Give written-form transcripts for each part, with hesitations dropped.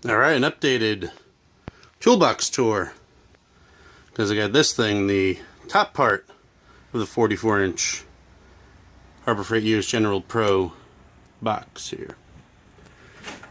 Alright, an updated toolbox tour. Because I got this thing, the top part of the 44-inch Harbor Freight US General Pro box here.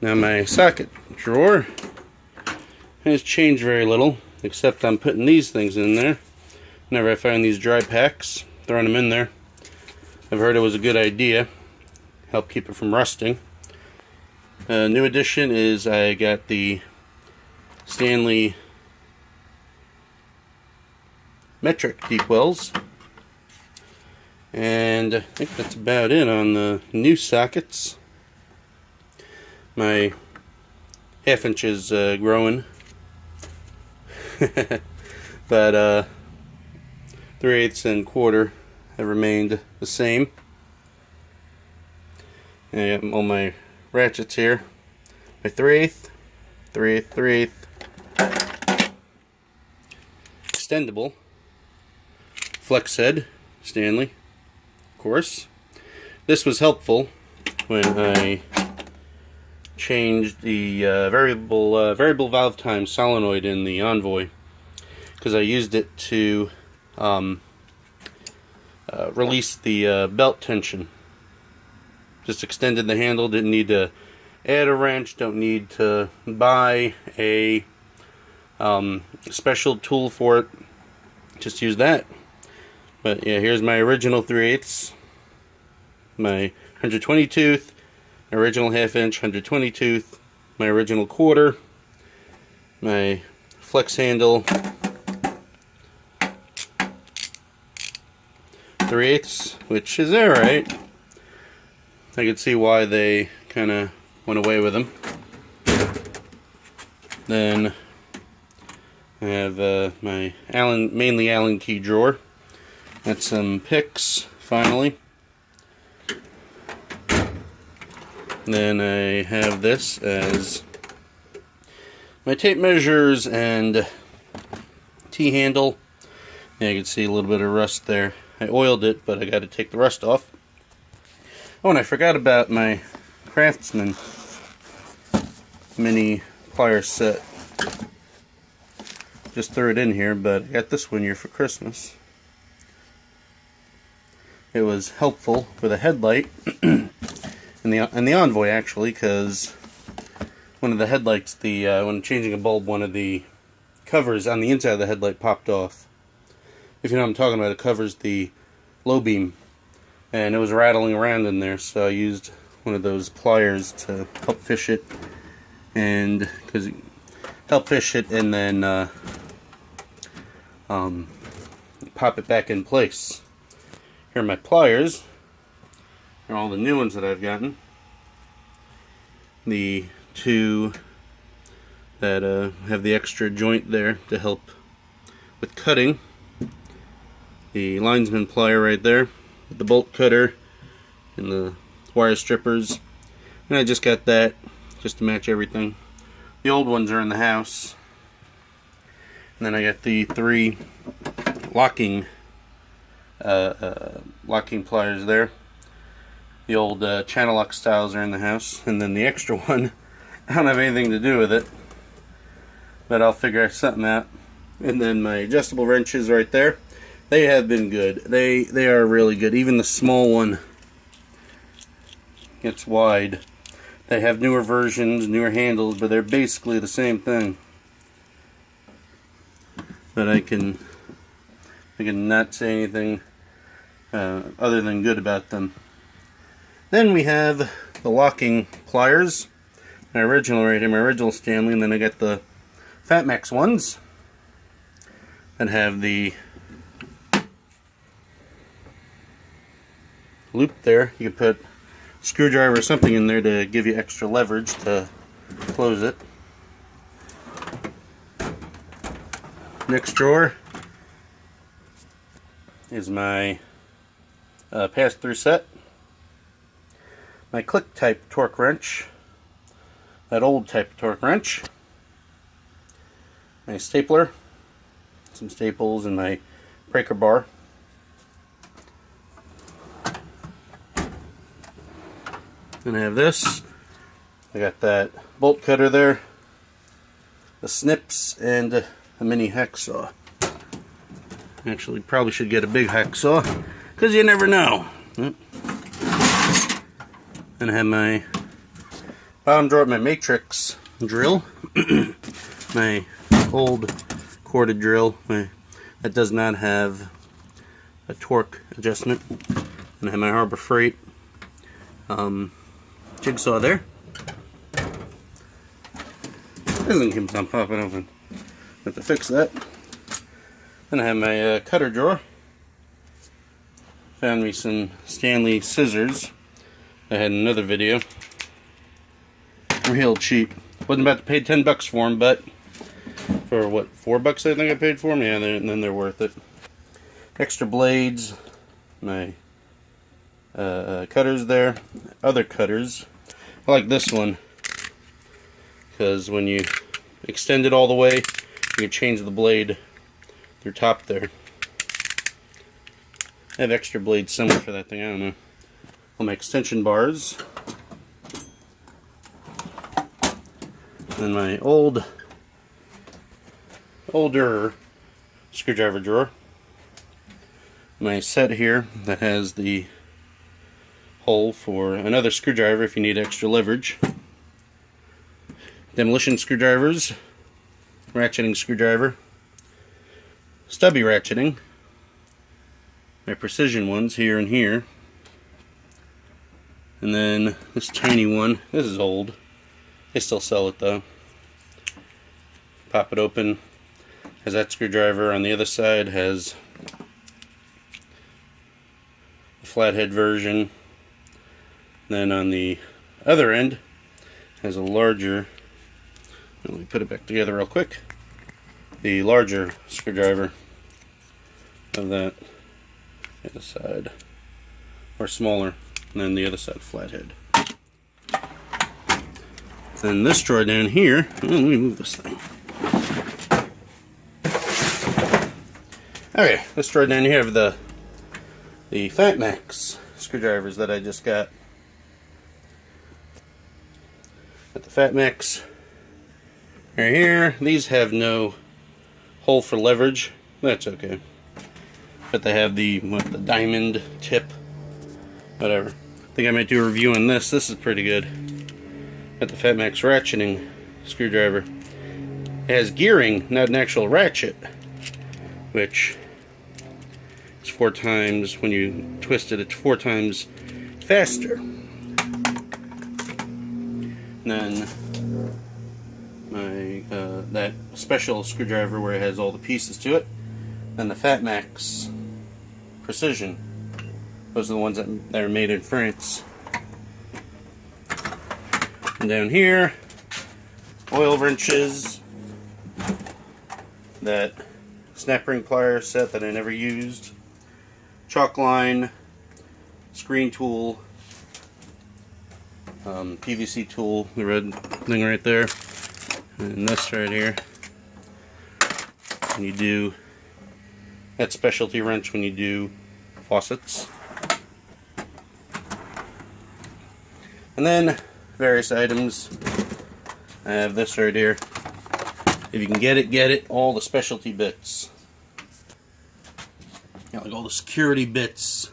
Now my socket drawer has changed very little, except I'm putting these things in there. Whenever I find these dry packs, throwing them in there. I've heard it was a good idea. Help keep it from rusting. New addition is I got the Stanley metric deep wells, and I think that's about it on the new sockets. My half-inch is growing, but 3/8 and quarter have remained the same. And I got all my ratchets here. My 3/8, 3/8, 3/8, extendable, flex head, Stanley, of course. This was helpful when I changed the variable valve time solenoid in the Envoy, because I used it to release the belt tension. Just extended the handle, didn't need to add a wrench, don't need to buy a special tool for it, just use that. But yeah, here's my original 3/8, my 120 tooth, original half-inch 120 tooth, my original quarter, my flex handle 3/8, which is alright. I could see why they kind of went away with them. Then I have my mainly Allen key drawer. Got some picks, finally. Then I have this as my tape measures and T-handle. Yeah, you can see a little bit of rust there. I oiled it, but I got to take the rust off. Oh, and I forgot about my Craftsman mini pliers set. Just threw it in here, but I got this one here for Christmas. It was helpful with a headlight in the Envoy, actually, because one of the headlights, when changing a bulb, one of the covers on the inside of the headlight popped off. If you know what I'm talking about, it covers the low beam, and it was rattling around in there, so I used one of those pliers to help fish it, and then pop it back in place. Here are my pliers. Here are all the new ones that I've gotten. The two that have the extra joint there to help with cutting. The linesman plier right there, with the bolt cutter and the wire strippers. And I just got that just to match everything. The old ones are in the house. And then I got the 3 locking pliers there. The old channel lock styles are in the house. And then the extra one, I don't have anything to do with it, but I'll figure something out. And then my adjustable wrenches right there. They have been good. They are really good. Even the small one gets wide. They have newer versions, newer handles, but they're basically the same thing. But I can not say anything other than good about them. Then we have the locking pliers. My original right here, my original Stanley, and then I got the Fatmax ones that have the loop there. You can put a screwdriver or something in there to give you extra leverage to close it. Next drawer is my pass-through set. My click type torque wrench. That old type of torque wrench. My stapler. Some staples and my breaker bar. Then I have this. I got that bolt cutter there the snips, and a mini hacksaw. Actually, probably should get a big hacksaw, because you never know. Yep. And I have my bottom drawer, my matrix drill, my old corded drill that does not have a torque adjustment, and I have my Harbor Freight jigsaw there. This thing keeps on popping open. Have to fix that. Then I have my cutter drawer. Found me some Stanley scissors. I had another video. Real cheap. Wasn't about to pay 10 bucks for them, but for what, 4 bucks I think I paid for them? Yeah, then they're worth it. Extra blades. My cutters there. Other cutters. I like this one because when you extend it all the way, you can change the blade through top there. I have extra blades similar for that thing, I don't know. All my extension bars. And my older screwdriver drawer. My set here that has the hole for another screwdriver if you need extra leverage. Demolition screwdrivers. Ratcheting screwdriver. Stubby ratcheting. My precision ones here and here. And then this tiny one. This is old. They still sell it though. Pop it open. Has that screwdriver. On the other side has the flathead version. Then on the other end has a larger, let me put it back together real quick, the larger screwdriver of that the other side, or smaller, and then the other side flathead. Then this drawer down here, let me move this thing. Okay, this drawer down here of the Fat Max screwdrivers that I just got. Got the Fat Max right here. These have no hole for leverage. That's okay. But they have the diamond tip. Whatever. I think I might do a review on this. This is pretty good. Got the Fat Max ratcheting screwdriver. It has gearing, not an actual ratchet, which is 4 times, when you twist it, it's 4 times faster. And then my that special screwdriver where it has all the pieces to it. Then the Fat Max Precision. Those are the ones that are made in France. And down here, oil wrenches. That snap ring plier set that I never used. Chalk line, screen tool. PVC tool, the red thing right there, and this right here. And you do that specialty wrench when you do faucets. And then various items. I have this right here. If you can get it, get it. All the specialty bits. Got like all the security bits,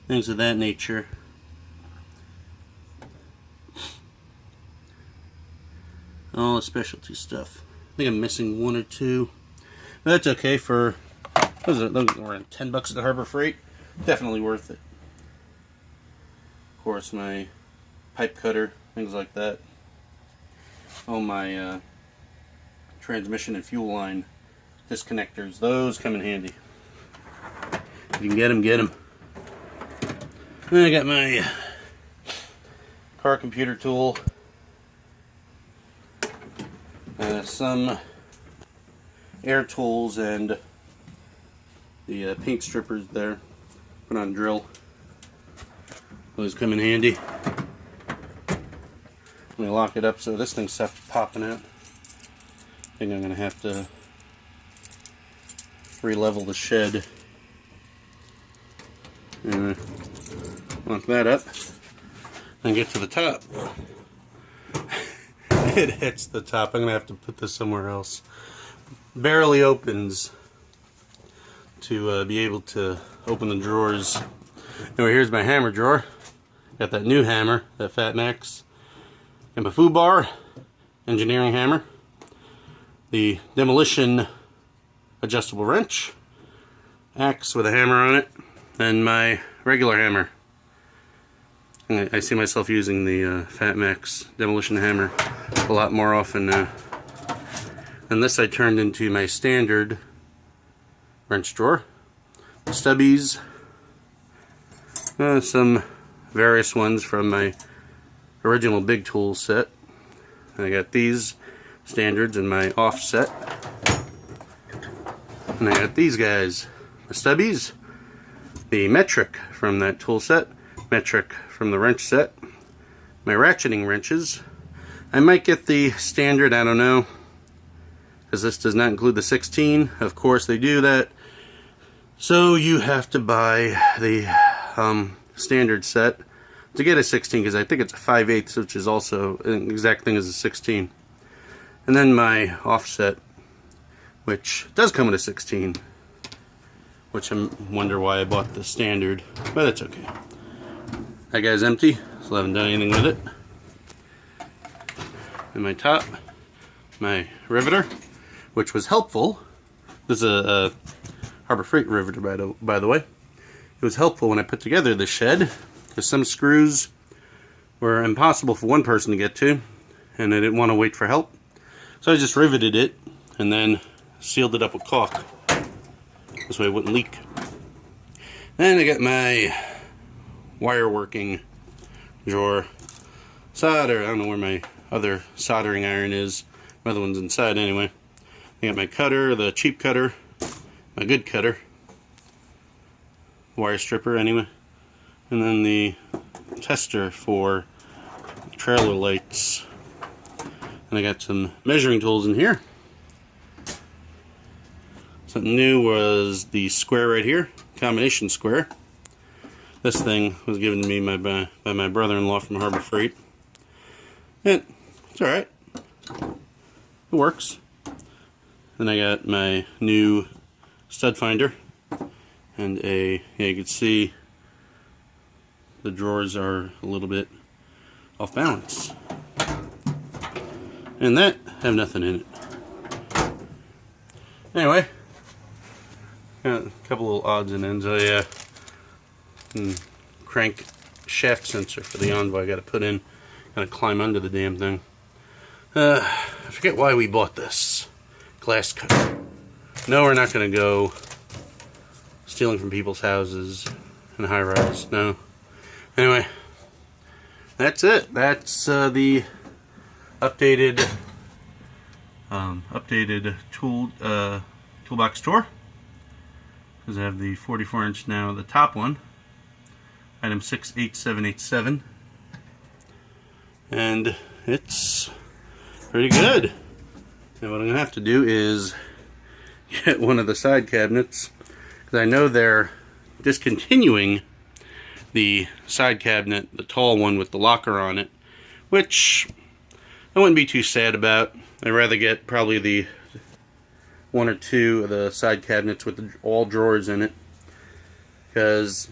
things of that nature. All the specialty stuff. I think I'm missing 1 or 2. But that's okay for, what is it? Those were 10 bucks at the Harbor Freight. Definitely worth it. Of course, my pipe cutter, things like that. Oh, my transmission and fuel line disconnectors. Those come in handy. If you can get them, get them. Then I got my car computer tool. Some air tools and the paint strippers there. Put on drill. Those come in handy. Let me lock it up so this thing stops popping out. I think I'm going to have to re-level the shed. And lock that up and get to the top. it hits the top. I'm gonna have to put this somewhere else. Barely opens to be able to open the drawers. Anyway, here's my hammer drawer. Got that new hammer, that Fat Max. And my foo bar, engineering hammer. The demolition adjustable wrench. Axe with a hammer on it. And my regular hammer. I see myself using the Fat Max demolition hammer a lot more often now. And this I turned into my standard wrench drawer. Stubbies. Some various ones from my original big tool set. I got these standards in my offset. And I got these guys. The stubbies. The metric from that tool set. Metric from the wrench set. My ratcheting wrenches. I might get the standard, I don't know, because this does not include the 16. Of course they do that. So you have to buy the standard set to get a 16, because I think it's a 5/8, which is also an exact thing as a 16. And then my offset, which does come with a 16, which I wonder why I bought the standard, but it's okay. That guy's empty, so I haven't done anything with it. And my top, my riveter, which was helpful. This is a Harbor Freight riveter, by the way. It was helpful when I put together the shed, because some screws were impossible for one person to get to, and I didn't want to wait for help. So I just riveted it, and then sealed it up with caulk. This way it wouldn't leak. Then I got my wire working drawer. Solder, I don't know where my other soldering iron is. My other one's inside anyway. I got my cutter, the cheap cutter, my good cutter, wire stripper anyway, and then the tester for trailer lights. And I got some measuring tools in here. Something new was the square right here, combination square. This thing was given to me by my brother-in-law from Harbor Freight. And it's alright. It works. Then I got my new stud finder. And yeah, you can see the drawers are a little bit off balance. And that have nothing in it. Anyway, got a couple little odds and ends. Crank shaft sensor for the Envoy I got to put in. Got to climb under the damn thing. I forget why we bought this glass cutter. No, we're not going to go stealing from people's houses and high rise. No. Anyway, that's it. That's the updated toolbox tour. Because I have the 44-inch now, the top one. Item 68787, and it's pretty good. Now what I'm going to have to do is get one of the side cabinets, because I know they're discontinuing the side cabinet, the tall one with the locker on it, which I wouldn't be too sad about. I'd rather get probably the one or two of the side cabinets with all drawers in it, because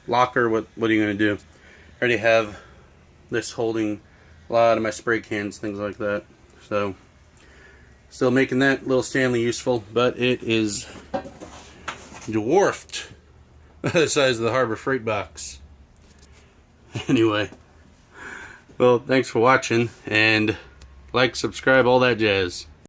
locker, what are you going to do? I already have this holding a lot of my spray cans, things like that. So, still making that little Stanley useful, but it is dwarfed by the size of the Harbor Freight box. Anyway, well, thanks for watching, and like, subscribe, all that jazz.